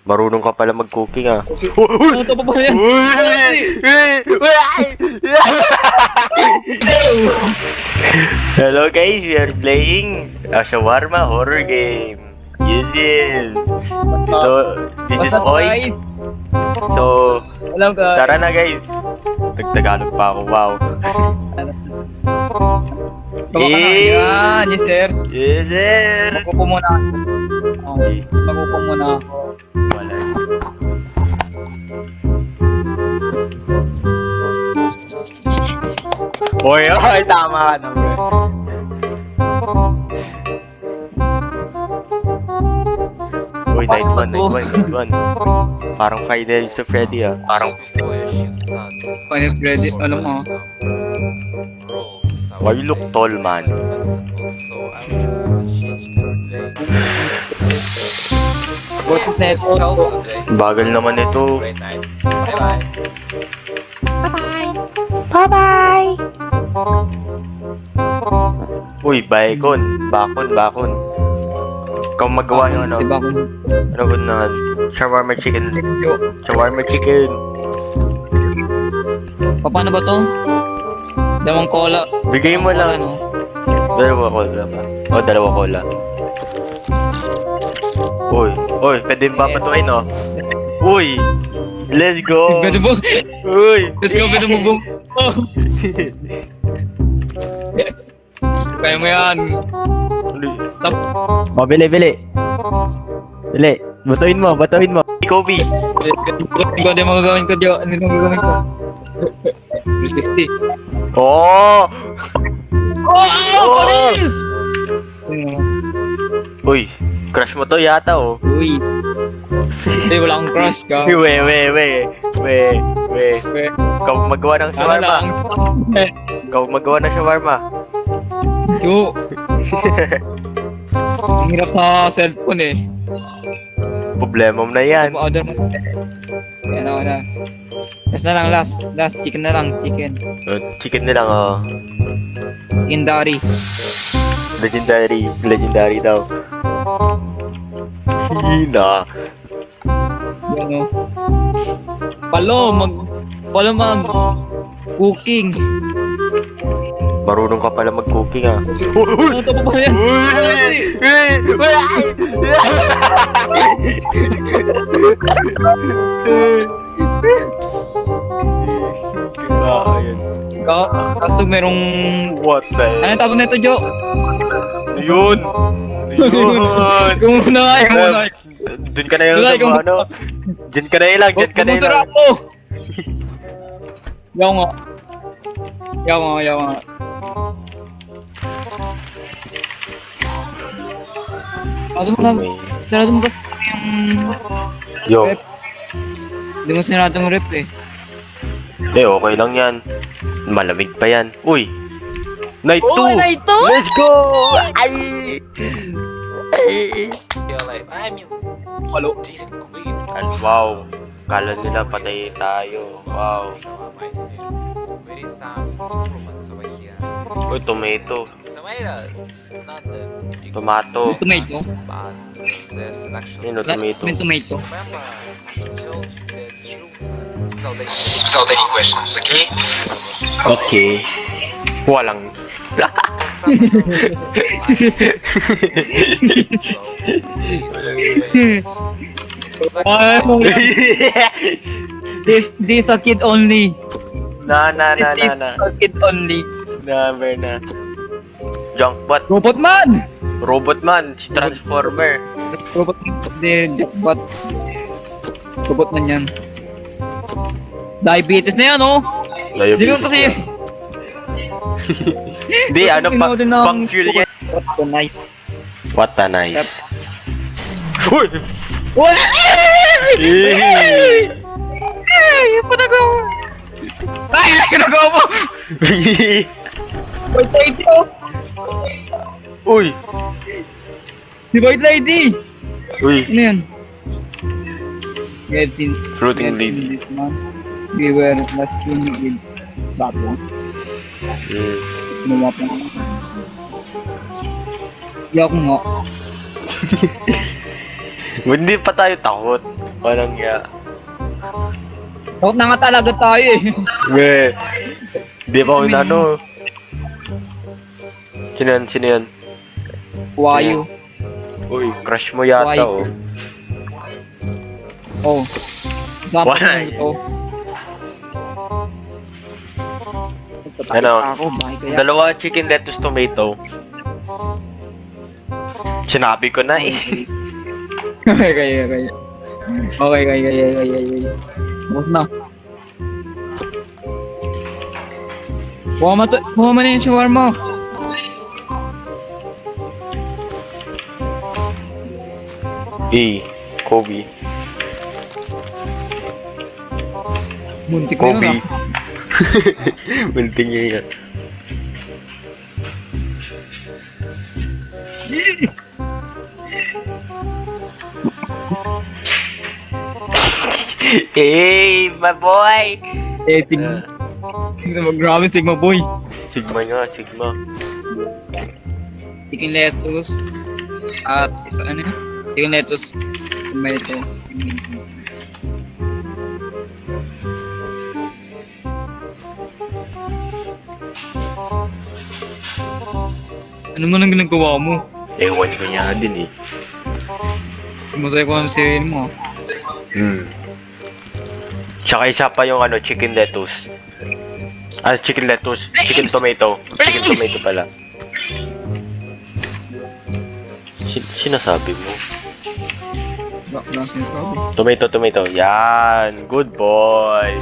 Marunong ka pala mag-cooking ah. Ano to pa ba yan? Hello guys, we are playing a shawarma horror game. Yes. This is Oy. So, Alam ka. tara na guys. Tagalog pa ako, wow. Baka na. Yan, yes sir. Yes sir. Magpupo muna ako. Okay. Magpupo muna ako. Wala. Oy, tama ka na bro. Uy, night one. Parang Friday sa Freddy ah. Final Freddy, alam mo. Why you look tall man? What's his name? Bagal naman ito. Bye-bye! Uy, bakon. Ikaw magawa yung ano. Si Bakon. Ano ba na? Shawarma chicken. Paano ba to? Dalawang cola. Bigay mo lang. No? Dalawa cola ba? O, dalawa cola. Uy, pwede ba patuin no? Uy! Let's go! Pwede mo? Uy! Let's go, pwede mo bum... Oh! Kaya mo yan. O, bili. Bili. Batuin mo. Kobe! Ikaw din magagawin ko, Dio. Ano yung magagawin ko? 360. Oh! Oh! Paris! Uy! Crush mo to yata oh. Uy. Hindi, wala akong crush ka. We. Weh. Ikaw magawa ng Ano shawarma. lang? Ikaw magawa ng shawarma. Yo. Ang hirap sa cellphone eh. Problema mo na yan. Order mo. Yan ako na. Last. Chicken na lang. Chicken na lang oh. Chicken Dari. Legendary daw. Hina. Yan o. Palo mag cooking. Marunong ka pala mag-cooking ah. Ano to pa ba yan? Kaso merong... What the hell? Ano tapos nito, Jo? Yun! Ikaw muna. Dun ka na yung Wala, ikaw sa ano. Dyan ka na lang. Masarap po! Yaw nga. Sarado mo kasi yung Yo. rep. Hindi mo sinarado mo rep eh. Okay lang yan. Malamig pa yan. Uy! Night 2! Oh, night 2! Let's go! Ay! Palo. Wow! Kala nila patay tayo. Wow! Uy, tomato. Tomato. Tomato. Yun o, tomato. May tomato. Without any questions, okay? Okay. Walang. This a kid only. Na. This a kid only. Never na. Junkbot. Robot man! Robot man. Transformer. Robot but robot man yan. Diabetes na yan, oh! Hindi mo kasi... Di, ano pa? Pang fuel yan. So nice. What a nice. Uy! What? Yung panagawa! Ay! Kinagawa mo! White lady, oh! Uy! Di white lady! Uy! Ano yan? Getting... Fruiting lady. We were last in with Bato. Ginawa pa nga. Hindi ako nga. Hindi pa tayo takot. Walang ya. Takot na nga talaga tayo eh. Weh. Di ba ako na ano? Sino yan? Wayo. Uy, crush mo yata, Why? oh. Oh. Dapat Why? na ito. Ano? Ako, bakit kaya? Dalawa chicken lettuce tomato. Sinabi ko na eh. Kaya. Okay. Huwag na. Buha mo na yung shawarma. Kobe. Muntik na yun Kobe. ah. Munting niya yan. Hey, my boy! Eh, Sigma. Grabe, Sigma boy. Sigma nga, Sigma. Chicken lettuce. At, ano yun? Chicken lettuce. Tomato. Ano mo nang ginagawa mo? Ewan ko niya din eh. Masaya ko ang sirene mo. Tsaka isa pa yung ano, chicken lettuce. Chicken lettuce. Chicken tomato. Chicken tomato pala. Sinasabi mo? Wala sinasabi. Tomato. Yan. Good boy.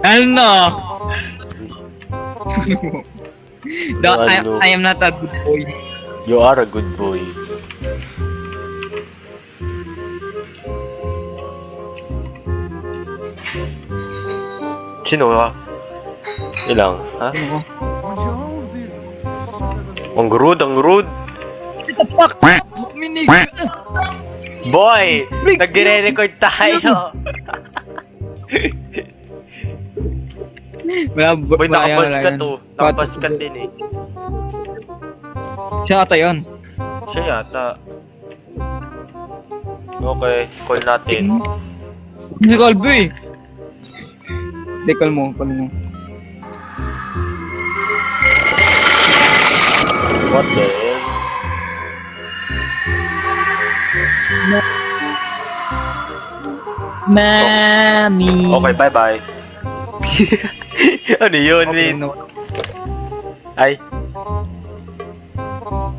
Ano? Ano? I am not a good boy. You are a good boy. Sino ha? Ilang? Ha? Ano ko? Ang rude. Minig! Boy! Nagre-record tayo! Boy, nakapas ka to. Nakapas ka din eh. Siya ata yun. Siya yata. Okay, call natin. Hindi ko albo eh. Hindi, call mo. What the hell? Mami! Okay, bye-bye. Ano yun, Okay, Lin? no. Ay,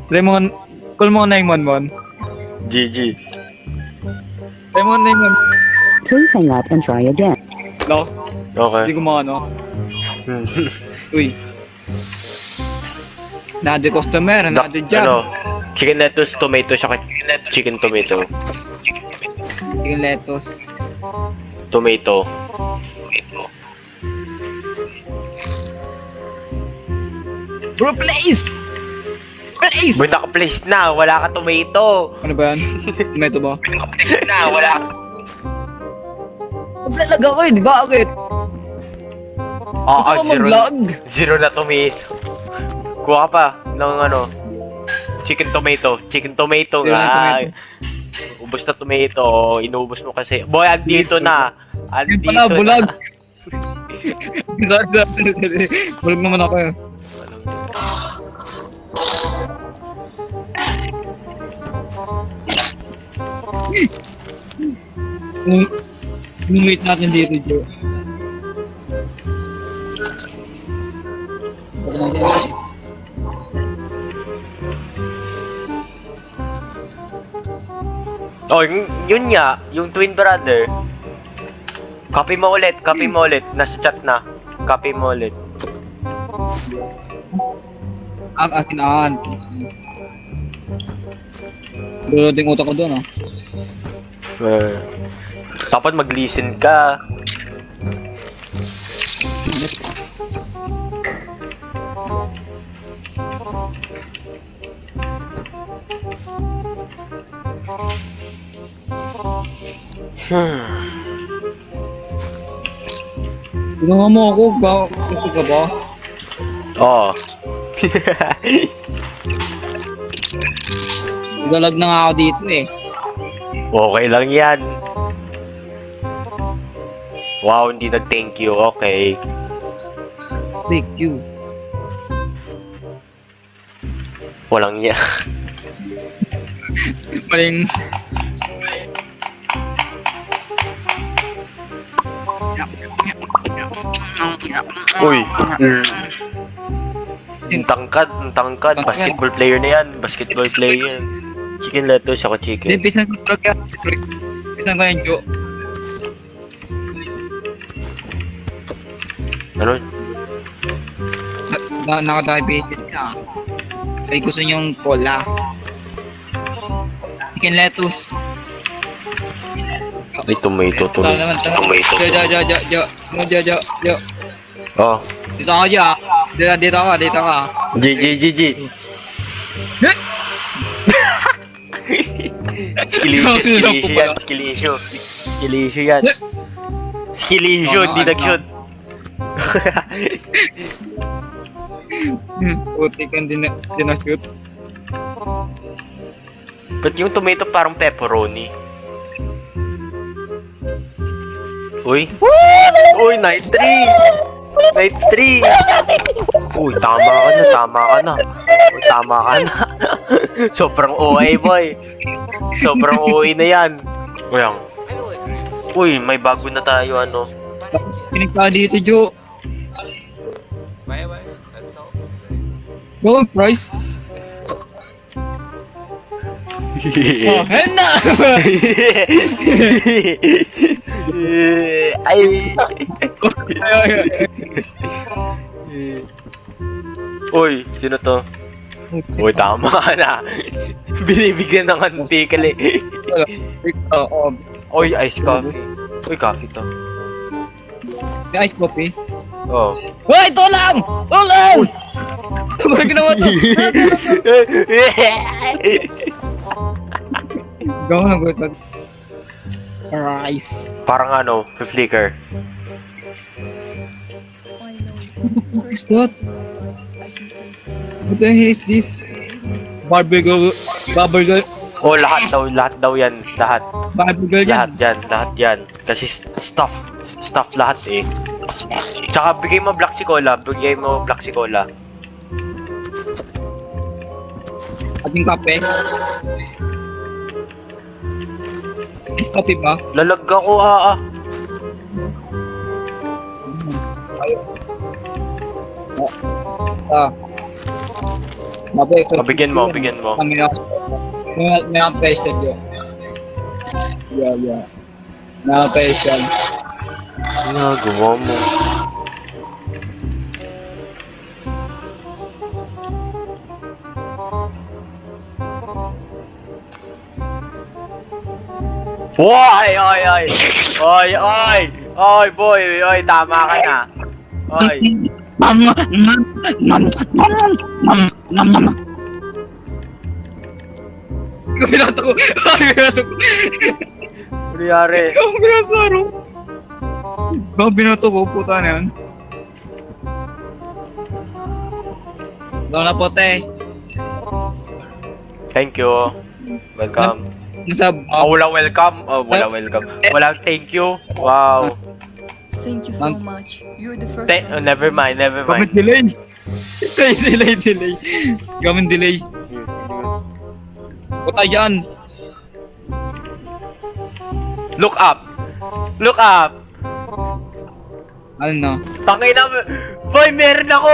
Raymond, call mo 911. GG. Raymond, 911. Please hang up and try again. Hello? Hindi Okay. ko maano. Uy. Another customer, another job. Ano? Chicken lettuce, tomato, saka chicken tomato. Chicken lettuce. Tomato. Bro, please! Please! Boy, naka-place na. Wala ka tomato. Ano ba yan? Tomato ba? Naka-place na. Wala ka. Naglalag ako eh, di ba? Bakit? Gusto ko mag-lag. Zero na tomato. Kuha ka pa ng ano. Chicken tomato. Chicken tomato Zero na nga. tomato. Ubus na tomato. Inubos mo kasi. Boy, andito na. Yun Andito pala, bulag. na. Bulag naman ako eh. Wait natin dito, Joe. Oh, yun nga. Yung twin brother. Copy mo ulit. Nasa chat na. Copy mo ulit. Ang akin. Duding utak ko doon, ah. Dapat mag-listen ka. Ginawa mo ako, gusto ka ba? Oo. Galag na nga ako dito eh. Okay lang yan. Wow, hindi nag-thank you. Okay. Thank you. Walang niya. Maling... Uy. Ang tangkad. Basketball player na yan. Basketball player. Chicken lettuce, ako Hindi, chicken. pisan ko talaga. Pisan ko yung joke. Ano? Nakadiabetes ka. Ay gusto niyong cola. Chicken lettuce. Ay, tomato tuloy. Tomato. Jo. Oh. Dito ako, Jo. Dito ka. G. Skill issue yan. Hindi nag-shoot. Puti kang dinashoot. Ba't yung tomato parang pepperoni? Uy, night 3! Uy, tama ka na. Sobrang OA, boy. Sobrang OA na yan. Uy, may bago na tayo, ano. Kinig ka dito, Jo. Bye. That's all. Go on, price. Oh, henna! Ay. Uy, sino to? Uy, tama ka na. Binibigyan ng antikal eh. Uy, ice coffee. Uy, coffee to. May ice coffee. Oh. Hoy, tulang! Tumag ginawa to! Gawa na gusto. Rice. Parang ano, flicker. What is that? What the hell is this? Barbecue. Oh, lahat daw yan. Lahat Barbecue yan. yan. Kasi stuff lahat eh. Tsaka bigay mo black si cola. Ating kape. Ice coffee ba? Lalagga ko Bigyan mo. May question yun. Yeah. May question. Ginagawa mo. Oy, boy, tama ka na. Oy. Binato ko. Kunyari. Binato ko, puta na yan. Daw na pote. Thank you. Welcome. Nasab. Wala welcome. Wala thank you. Wow. Thank you so much. You're the first. Never mind. Gamin delay. delay. Gamin delay. Puta yan. Look up. Ano? Tangay na. Boy, meron ako.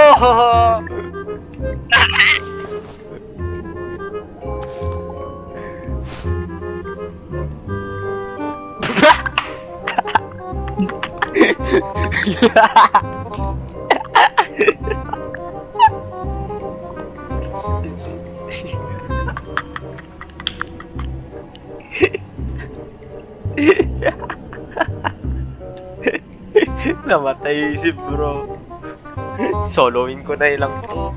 Namatay si bro. Soloin ko na ilang to.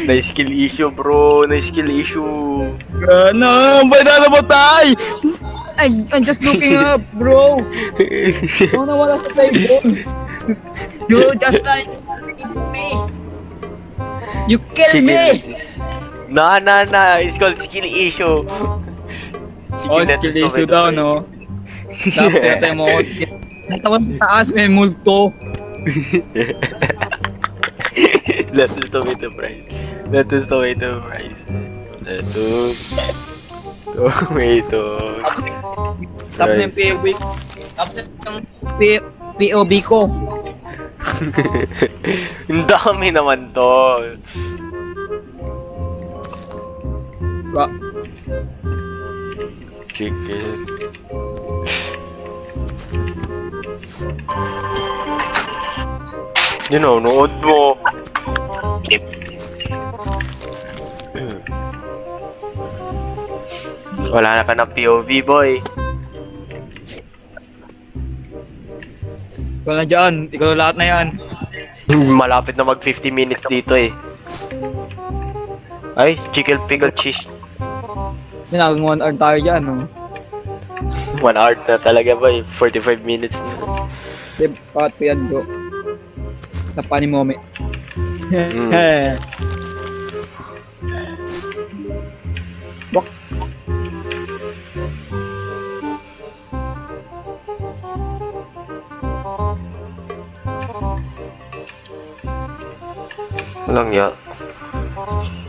Na-skill issue bro, na-skill issue. No, ba't na namatay? I'm just looking up, bro. Ano nawala sa table? You just like me. You kill me. Na, it's called skill issue. Sige, Oh, let us skill issue tomato daw, fries. no? Dapat natin mo. Natawan taas, may multo. Lettuce tomato fries. Lettuce tomato fries. Lettuce tomato Tapos na yung POV. Tapos na yung POV ko. Ang dami naman to. Chicken. Nood mo. Wala na ka ng POV, boy. Ikaw na dyan. Ikaw na lahat na yan. Malapit na mag 50 minutes dito eh. Ay, chicken pickle cheese. Naging 1 hour tayo dyan, no? 1 hour na talaga, boy. 45 minutes na. Dib, bakit pa yan, bro? Napani mo, me. Mm. Bak. Walang ya.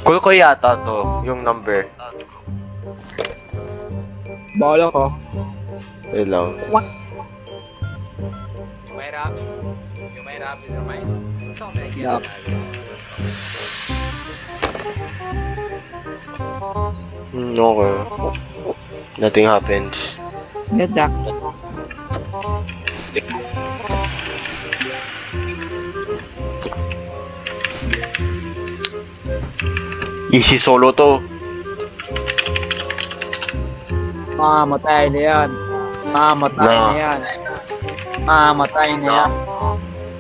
Cool ko yata to, yung number. Bahala ka. Wait lang. You might have. You might have in your mind. Tell me again. Yeah. Okay. Nothing happens. Medak. Easy solo to. Mamatay na yan. Mamatay na yan. Mamatay na yan.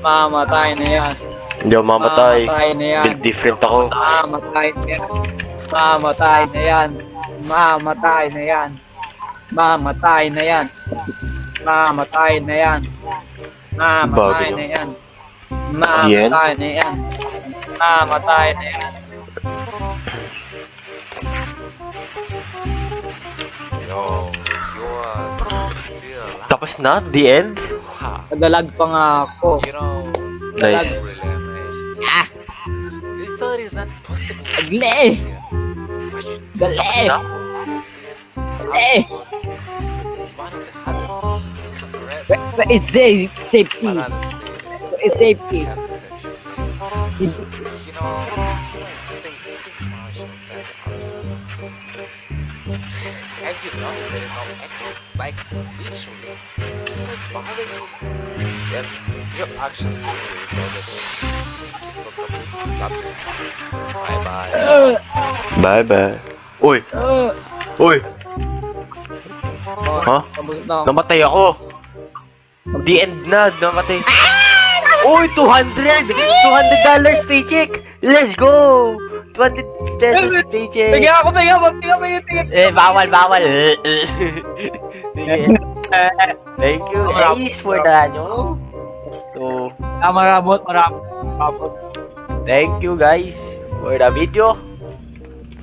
Mamatay na yan. Hindi ako mamatay. Mamatay na yan. Build different ako. Mamatay na yan. Mamatay na yan. Mamatay na yan. Mamatay na yan. Mamatay na yan. Mamatay na yan. Mamatay na yan. Mamatay na yan. Yo, you're still alive. Tapos na? The end? Wow. Nagalag pa nga ako. You know, Nice. that's really amazing. Ah! We thought it's not possible. Agle! Gali! Eh! It's one of the hardest. Correct. Where is safety? But honestly, Where is safety? you know, you might say much inside the house. Have you noticed there is no exit? Like, literally, just like bother you. Yet, your actions seem to record it. Keep a complete subject. Bye-bye. Bye bye. Uy! Uy! Ha? Tapos na ako. Namatay ako! The end na! Namatay! Uy! 200! $200 paycheck! Let's go! 20 pesos paycheck! Tingnan ako, tingnan ako, Bawal! Sige. Thank you guys for the So, Maramot. thank you guys for the video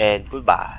and goodbye.